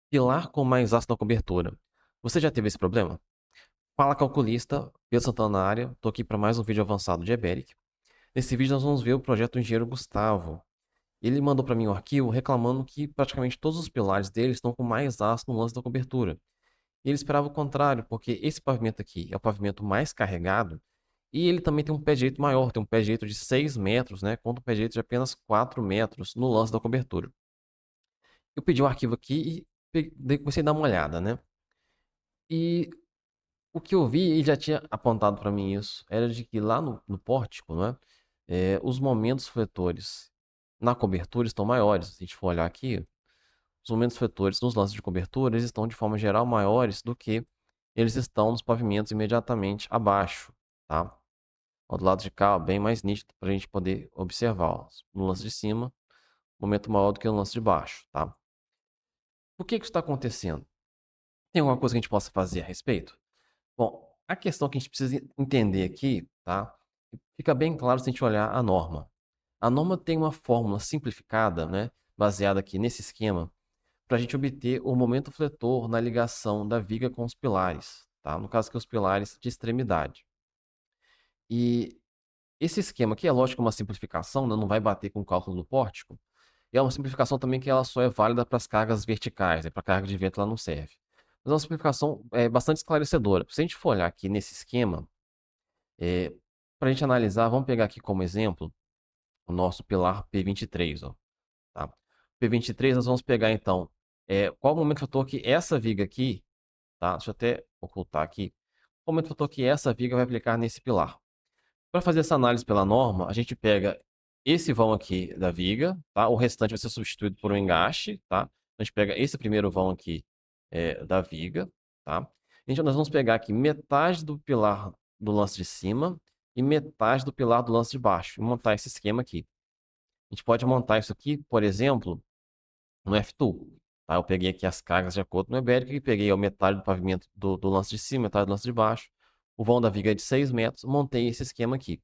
Pilar com mais ácido na cobertura. Você já teve esse problema? Fala calculista, Pedro Santana na área. Estou aqui para mais um vídeo avançado de Eberic. Nesse vídeo nós vamos ver o projeto do engenheiro Gustavo. Ele mandou para mim um arquivo reclamando que praticamente todos os pilares dele estão com mais ácido no lance da cobertura. E ele esperava o contrário, porque esse pavimento aqui é o pavimento mais carregado e ele também tem um pé direito maior, tem um pé direito de 6 metros, né, contra um pé direito de apenas 4 metros no lance da cobertura. Eu pedi o arquivo aqui e comecei a dar uma olhada, né? E o que eu vi, ele já tinha apontado para mim isso, era de que lá no pórtico, não é? Os momentos fletores na cobertura estão maiores. Se a gente for olhar aqui, os momentos fletores nos lances de cobertura, eles estão de forma geral maiores do que eles estão nos pavimentos imediatamente abaixo, tá? Ó, do lado de cá, ó, bem mais nítido para a gente poder observar. Ó. No lance de cima, momento maior do que no lance de baixo, tá? Por que isso está acontecendo? Tem alguma coisa que a gente possa fazer a respeito? Bom, a questão que a gente precisa entender aqui, tá? Fica bem claro se a gente olhar a norma. A norma tem uma fórmula simplificada, né? Baseada aqui nesse esquema, para a gente obter o momento fletor na ligação da viga com os pilares, tá? No caso aqui, os pilares de extremidade. E esse esquema aqui é lógico uma simplificação, né? Não vai bater com o cálculo do pórtico. E é uma simplificação também que ela só é válida para as cargas verticais, né? Para carga de vento ela não serve. Mas é uma simplificação bastante esclarecedora. Se a gente for olhar aqui nesse esquema, para a gente analisar, vamos pegar aqui como exemplo o nosso pilar P23, ó, tá? P23 nós vamos pegar então, qual o momento fator que essa viga aqui, tá? Deixa eu até ocultar aqui. Qual o momento fator que essa viga vai aplicar nesse pilar? Para fazer essa análise pela norma, a gente pega esse vão aqui da viga, tá? O restante vai ser substituído por um engaste, tá? A gente pega esse primeiro vão aqui da viga, tá? Nós vamos pegar aqui metade do pilar do lance de cima e metade do pilar do lance de baixo e montar esse esquema aqui. A gente pode montar isso aqui, por exemplo, no F2. Tá? Eu peguei aqui as cargas de acordo com o Ibérico e peguei a metade do pavimento do lance de cima, metade do lance de baixo. O vão da viga é de 6 metros, montei esse esquema aqui.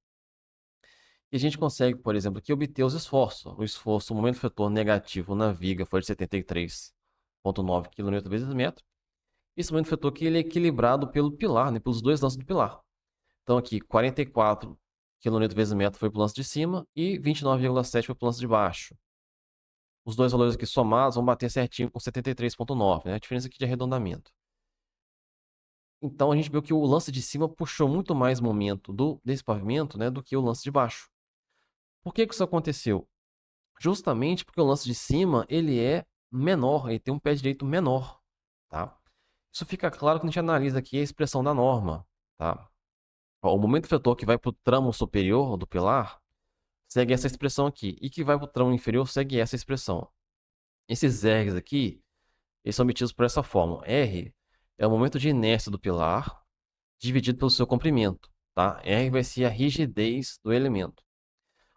E a gente consegue, por exemplo, aqui obter os esforços. O esforço, o momento fletor negativo na viga foi de 73,9 kN vezes metro. Esse momento fletor aqui ele é equilibrado pelo pilar, né, pelos dois lances do pilar. Então aqui, 44 kN vezes metro foi para o lance de cima e 29,7 foi para o lance de baixo. Os dois valores aqui somados vão bater certinho com 73,9, né? A diferença aqui de arredondamento. Então a gente viu que o lance de cima puxou muito mais momento desse pavimento, né, do que o lance de baixo. Por que isso aconteceu? Justamente porque o lance de cima, ele é menor, ele tem um pé direito menor, tá? Isso fica claro quando a gente analisa aqui a expressão da norma, tá? Ó, o momento fletor que vai para o tramo superior do pilar segue essa expressão aqui, e que vai para o tramo inferior segue essa expressão. Esses R's aqui, eles são obtidos por essa fórmula. R é o momento de inércia do pilar dividido pelo seu comprimento, tá? R vai ser a rigidez do elemento.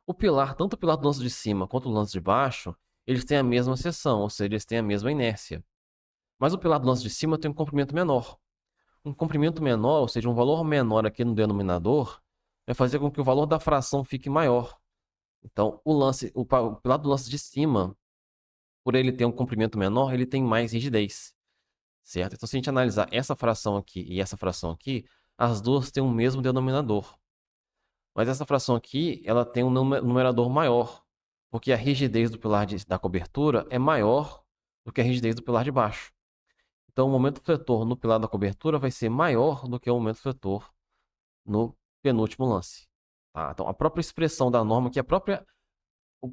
O pilar, tanto o pilar do lance de cima quanto o lance de baixo, eles têm a mesma seção, ou seja, eles têm a mesma inércia. Mas o pilar do lance de cima tem um comprimento menor. Um comprimento menor, ou seja, um valor menor aqui no denominador, vai fazer com que o valor da fração fique maior. Então, o pilar do lance de cima, por ele ter um comprimento menor, ele tem mais rigidez, certo? Então, se a gente analisar essa fração aqui e essa fração aqui, as duas têm o mesmo denominador. Mas essa fração aqui, ela tem um numerador maior, porque a rigidez do pilar da cobertura é maior do que a rigidez do pilar de baixo. Então, o momento fletor no pilar da cobertura vai ser maior do que o momento fletor no penúltimo lance. Tá? Então, a própria expressão da norma,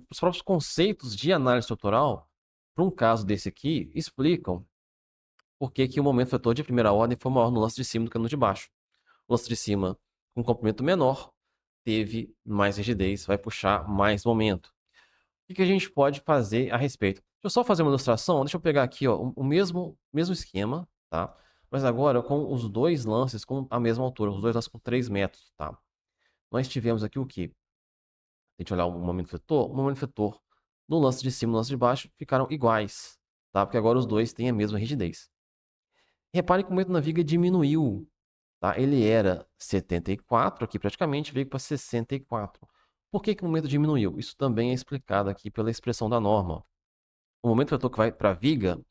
os próprios conceitos de análise estrutural, para um caso desse aqui, explicam por que o momento fletor de primeira ordem foi maior no lance de cima do que no de baixo. O lance de cima, com um comprimento menor, teve mais rigidez, vai puxar mais momento. O que a gente pode fazer a respeito? Deixa eu só fazer uma ilustração. Deixa eu pegar aqui ó, o mesmo esquema, tá? Mas agora com os dois lances com a mesma altura, os dois lances com 3 metros, tá? Nós tivemos aqui o quê? Se a gente olhar o momento fletor no lance de cima e no lance de baixo ficaram iguais, tá? Porque agora os dois têm a mesma rigidez. Repare que o momento na viga diminuiu, tá? Ele era 74 aqui praticamente, veio para 64. Por que o momento diminuiu? Isso também é explicado aqui pela expressão da norma. O momento fletor que vai para a viga,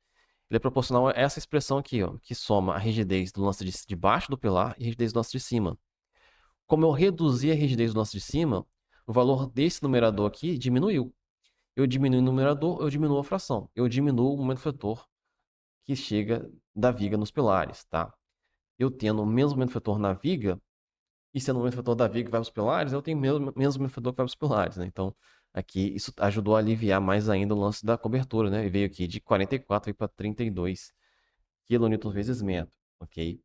Ele é proporcional a essa expressão aqui, ó, que soma a rigidez do lance de baixo do pilar e a rigidez do lance de cima. Como eu reduzi a rigidez do lance de cima, o valor desse numerador aqui diminuiu. Eu diminuo o numerador, eu diminuo a fração. Eu diminuo o momento vetor que chega da viga nos pilares, tá? Eu tendo menos momento vetor na viga, e sendo o momento vetor da viga que vai para os pilares, eu tenho menos momento vetor que vai para os pilares, né? Então, aqui, isso ajudou a aliviar mais ainda o lance da cobertura, né? E veio aqui de 44 para 32 kN vezes metro, ok?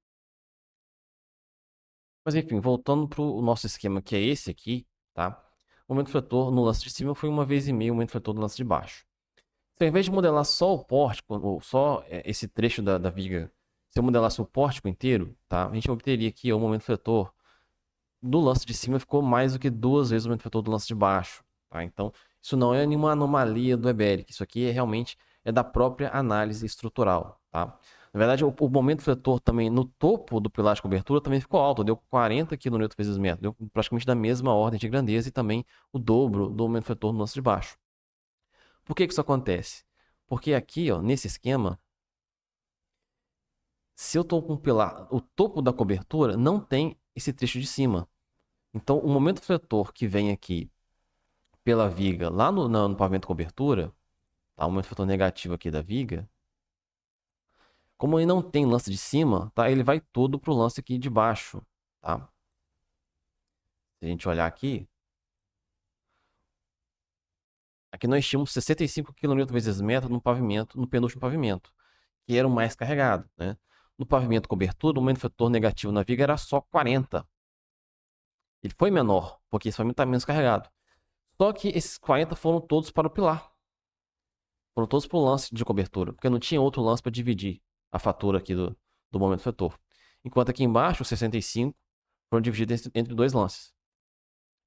Mas enfim, voltando para o nosso esquema, que é esse aqui, tá? O momento vetor no lance de cima foi 1,5 vezes o momento vetor no lance de baixo. Então, ao invés de modelar só o pórtico, ou só esse trecho da viga, se eu modelasse o pórtico inteiro, tá? A gente obteria aqui o momento vetor do lance de cima ficou mais do que 2 vezes o momento vetor do lance de baixo, tá? Então, isso não é nenhuma anomalia do Eberic, isso aqui realmente é da própria análise estrutural, tá? Na verdade, o momento vetor também no topo do pilar de cobertura também ficou alto, deu 40 kN vezes metro, deu praticamente da mesma ordem de grandeza e também o dobro do momento vetor no lance de baixo. Por que isso acontece? Porque aqui, ó, nesse esquema, se eu estou com o pilar, o topo da cobertura não tem esse trecho de cima. Então, o momento vetor que vem aqui pela viga lá no pavimento cobertura, tá? O momento vetor negativo aqui da viga, como ele não tem lance de cima, tá? Ele vai todo pro lance aqui de baixo, tá? Se a gente olhar aqui, aqui nós tínhamos 65 kN vezes metro no pavimento, no penúltimo pavimento, que era o mais carregado, né? No pavimento cobertura, o momento vetor negativo na viga era só 40. Ele foi menor, porque esse pavimento está menos carregado. Só que esses 40 foram todos para o pilar. Foram todos para o lance de cobertura, porque não tinha outro lance para dividir a fatura aqui do momento vetor. Enquanto aqui embaixo, os 65 foram divididos entre dois lances.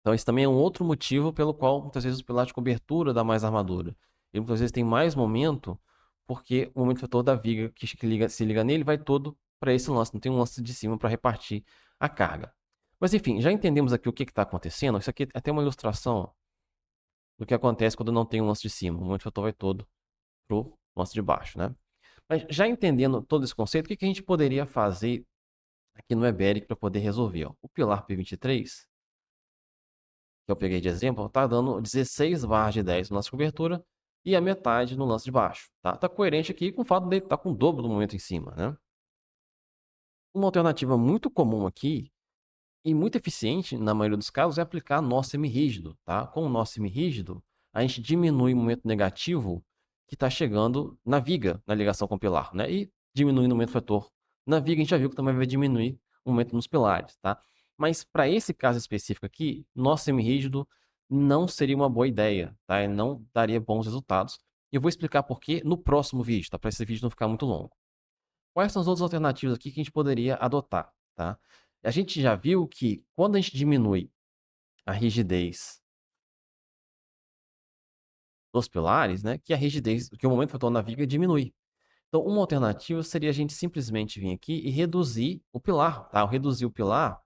Então, esse também é um outro motivo pelo qual muitas vezes o pilar de cobertura dá mais armadura. Ele muitas vezes tem mais momento, porque o momento vetor da viga que se liga nele vai todo para esse lance. Não tem um lance de cima para repartir a carga. Mas enfim, já entendemos aqui o que está acontecendo. Isso aqui é até uma ilustração do que acontece quando não tem um lance de cima. O momento vetor vai todo para o lance de baixo, né? Mas já entendendo todo esse conceito, o que a gente poderia fazer aqui no Eberic para poder resolver? Ó? O pilar P23, que eu peguei de exemplo, está dando 16 barras de 10 no lance de cobertura e a metade no lance de baixo. Tá coerente aqui com o fato dele estar com o dobro do momento em cima, né? Uma alternativa muito comum aqui e muito eficiente, na maioria dos casos, é aplicar nó semirrígido, tá? Com o nó semirrígido, a gente diminui o momento negativo que está chegando na viga, na ligação com o pilar, né? E diminuindo o momento vetor na viga, a gente já viu que também vai diminuir o momento nos pilares, tá? Mas para esse caso específico aqui, nó semirrígido não seria uma boa ideia, tá? Ele não daria bons resultados. E eu vou explicar por quê no próximo vídeo, tá? Para esse vídeo não ficar muito longo. Quais são as outras alternativas aqui que a gente poderia adotar, tá? A gente já viu que quando a gente diminui a rigidez dos pilares, né, que a rigidez, que o momento vetor na viga diminui. Então, uma alternativa seria a gente simplesmente vir aqui e reduzir o pilar, tá? Reduzir o pilar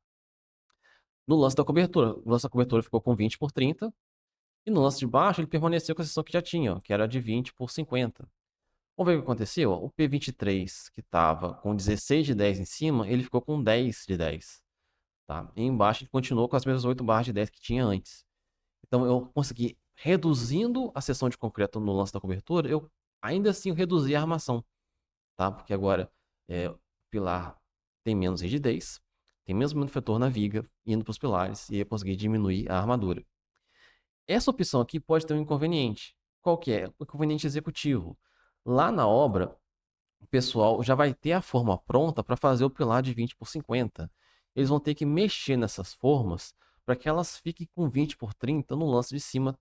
no lance da cobertura. O lance da cobertura ficou com 20 por 30, e no lance de baixo ele permaneceu com a seção que já tinha, ó, que era de 20 por 50. Vamos ver o que aconteceu? O P23, que estava com 16 de 10 em cima, ele ficou com 10 de 10. Tá? E embaixo ele continuou com as mesmas 8 barras de 10 que tinha antes. Então eu consegui, reduzindo a seção de concreto no lance da cobertura, eu ainda assim reduzi a armação. Tá? Porque agora o pilar tem menos rigidez, tem menos momento vetor na viga, indo para os pilares, e eu consegui diminuir a armadura. Essa opção aqui pode ter um inconveniente. Qual que é? O inconveniente executivo. Lá na obra, o pessoal já vai ter a forma pronta para fazer o pilar de 20 por 50. Eles vão ter que mexer nessas formas para que elas fiquem com 20 por 30 no lance de cima.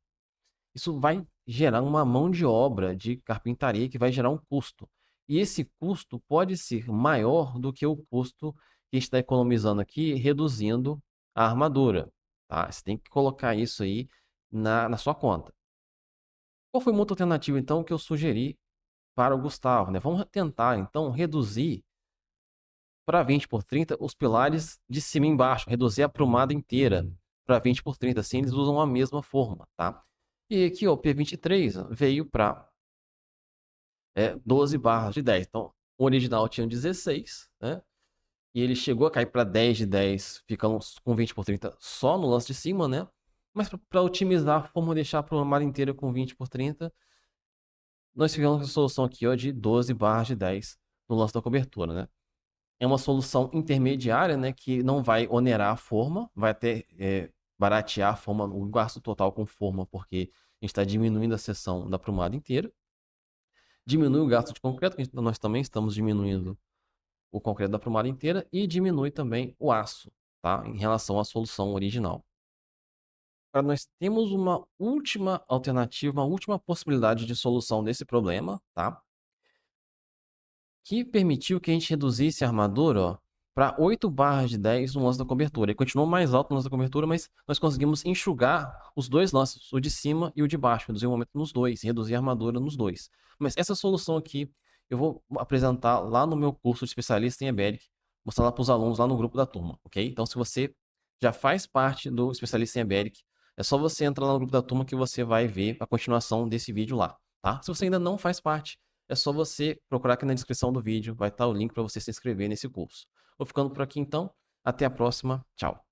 Isso vai gerar uma mão de obra de carpintaria que vai gerar um custo. E esse custo pode ser maior do que o custo que a gente está economizando aqui, reduzindo a armadura. Tá? Você tem que colocar isso aí na sua conta. Qual foi uma outra alternativa, então, que eu sugeri para o Gustavo, né? Vamos tentar, então, reduzir para 20 por 30 os pilares de cima e embaixo, reduzir a prumada inteira para 20 por 30, assim eles usam a mesma forma, tá? E aqui, ó, o P23 veio para 12 barras de 10. Então, o original tinha 16, né? E ele chegou a cair para 10 de 10, ficando com 20 por 30 só no lance de cima, né? Mas para otimizar a forma, deixar a programada inteira com 20 por 30, nós ficamos com a solução aqui ó, de 12 barras de 10 no lance da cobertura, né? É uma solução intermediária, né? Que não vai onerar a forma, vai até baratear a forma, o gasto total com forma, porque a gente está diminuindo a seção da prumada inteira. Diminui o gasto de concreto, que nós também estamos diminuindo o concreto da prumada inteira, e diminui também o aço, tá? Em relação à solução original. Agora, nós temos uma última alternativa, uma última possibilidade de solução desse problema, tá? Que permitiu que a gente reduzisse a armadura para 8 barras de 10 no lance da cobertura. Ele continuou mais alto no lance da cobertura, mas nós conseguimos enxugar os dois lances, o de cima e o de baixo, reduzir o momento nos dois, reduzir a armadura nos dois. Mas essa solução aqui eu vou apresentar lá no meu curso de especialista em EBERIC, mostrar lá para os alunos lá no grupo da turma, ok? Então, se você já faz parte do especialista em EBERIC, é só você entrar lá no grupo da turma que você vai ver a continuação desse vídeo lá, tá? Se você ainda não faz parte, é só você procurar aqui na descrição do vídeo, vai estar o link para você se inscrever nesse curso. Vou ficando por aqui então, até a próxima, tchau.